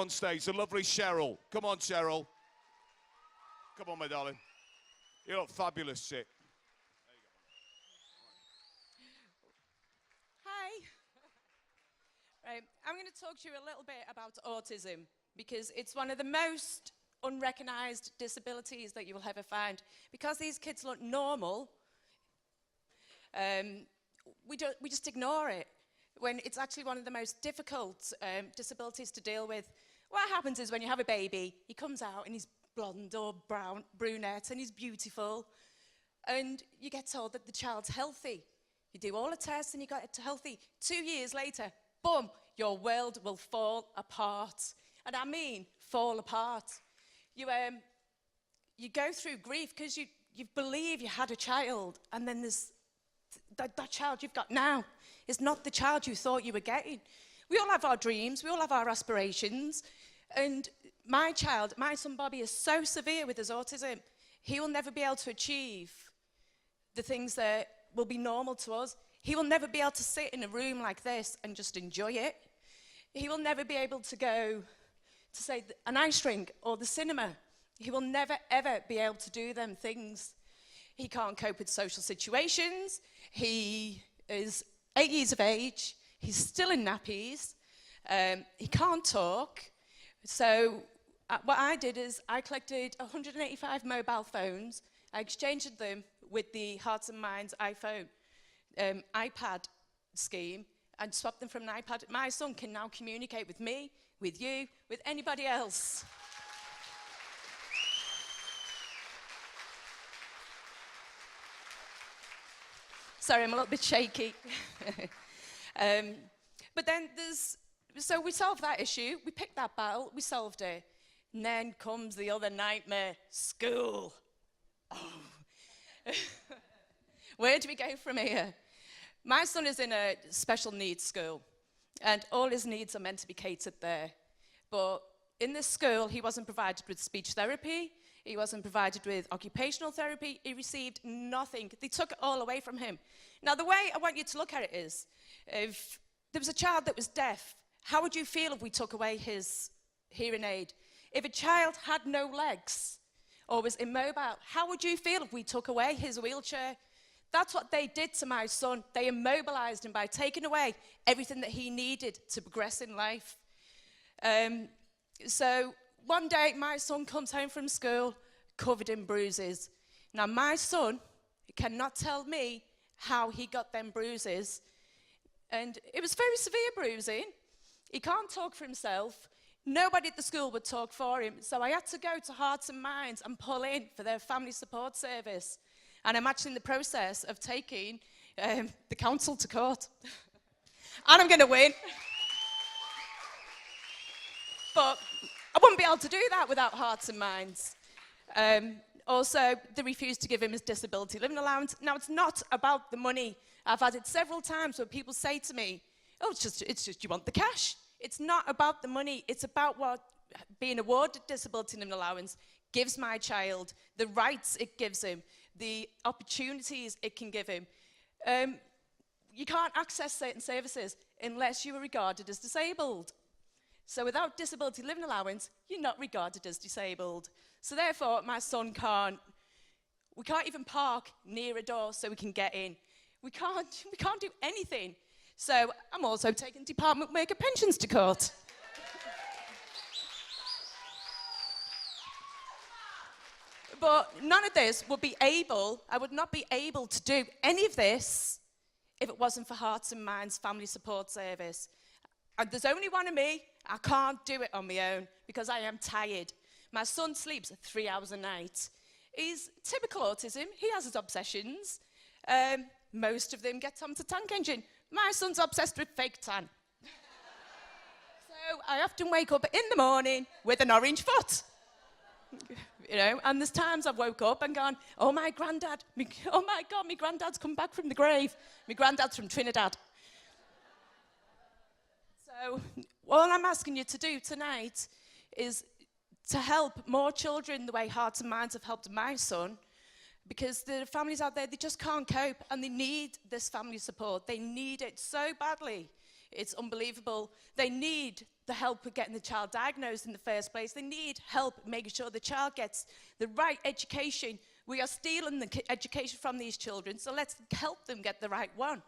on stage, the lovely Cheryl. Come on, Cheryl. Come on, my darling. You look fabulous, chick. Hi. Right, I'm going to talk to you a little bit about autism because it's one of the most unrecognised disabilities that you will ever find. Because these kids look normal, we just ignore it when it's actually one of the most difficult disabilities to deal with. What happens is when you have a baby, he comes out and he's blonde or brunette and he's beautiful, and you get told that the child's healthy. You do all the tests and you got it healthy. 2 years later, boom, your world will fall apart. And I mean fall apart. You go through grief because you believe you had a child, and then there's that child you've got now is not the child you thought you were getting. We all have our dreams, we all have our aspirations, and my son Bobby, is so severe with his autism, he will never be able to achieve the things that will be normal to us. He will never be able to sit in a room like this and just enjoy it. He will never be able to go to, say, an ice rink or the cinema. He will never, ever be able to do them things. He can't cope with social situations. He is 8 years of age. He's still in nappies. He can't talk. So what I did is I collected 185 mobile phones. I exchanged them with the Hearts and Minds iPad scheme and swapped them from an iPad. My son can now communicate with me, with you, with anybody else. Sorry, I'm a little bit shaky. But then so we solved that issue, we picked that battle, we solved it. And then comes the other nightmare, school. Oh. Where do we go from here? My son is in a special needs school, and all his needs are meant to be catered there. But in this school, he wasn't provided with speech therapy, he wasn't provided with occupational therapy, he received nothing. They took it all away from him. Now, the way I want you to look at it is, if there was a child that was deaf, how would you feel if we took away his hearing aid? If a child had no legs or was immobile, how would you feel if we took away his wheelchair? That's what they did to my son. They immobilized him by taking away everything that he needed to progress in life. So one day, my son comes home from school covered in bruises. Now, my son cannot tell me how he got them bruises. And it was very severe bruising. He can't talk for himself. Nobody at the school would talk for him. So I had to go to Hearts and Minds and pull in for their family support service. And I'm actually in the process of taking the council to court. And I'm going to win. But I wouldn't be able to do that without Hearts and Minds. Also, they refused to give him his disability living allowance. Now, it's not about the money. I've had it several times where people say to me, oh, it's just you want the cash. It's not about the money. It's about what being awarded disability living allowance gives my child, the rights it gives him, the opportunities it can give him. You can't access certain services unless you are regarded as disabled. So without disability living allowance, you're not regarded as disabled. So therefore, my son we can't even park near a door so we can get in. We can't do anything. So I'm also taking department worker pensions to court. But none of this I would not be able to do any of this if it wasn't for Hearts and Minds Family Support Service. And there's only one of me. I can't do it on my own because I am tired. My son sleeps 3 hours a night. He's typical autism. He has his obsessions. Most of them get onto tank engine. My son's obsessed with fake tan. So I often wake up in the morning with an orange foot. You know, and there's times I've woke up and gone, oh my granddad, oh my God, my granddad's come back from the grave. My granddad's from Trinidad. So all I'm asking you to do tonight is to help more children the way Hearts and Minds have helped my son, because there are families out there, they just can't cope and they need this family support. They need it so badly. It's unbelievable. They need the help with getting the child diagnosed in the first place. They need help making sure the child gets the right education. We are stealing the education from these children, so let's help them get the right one.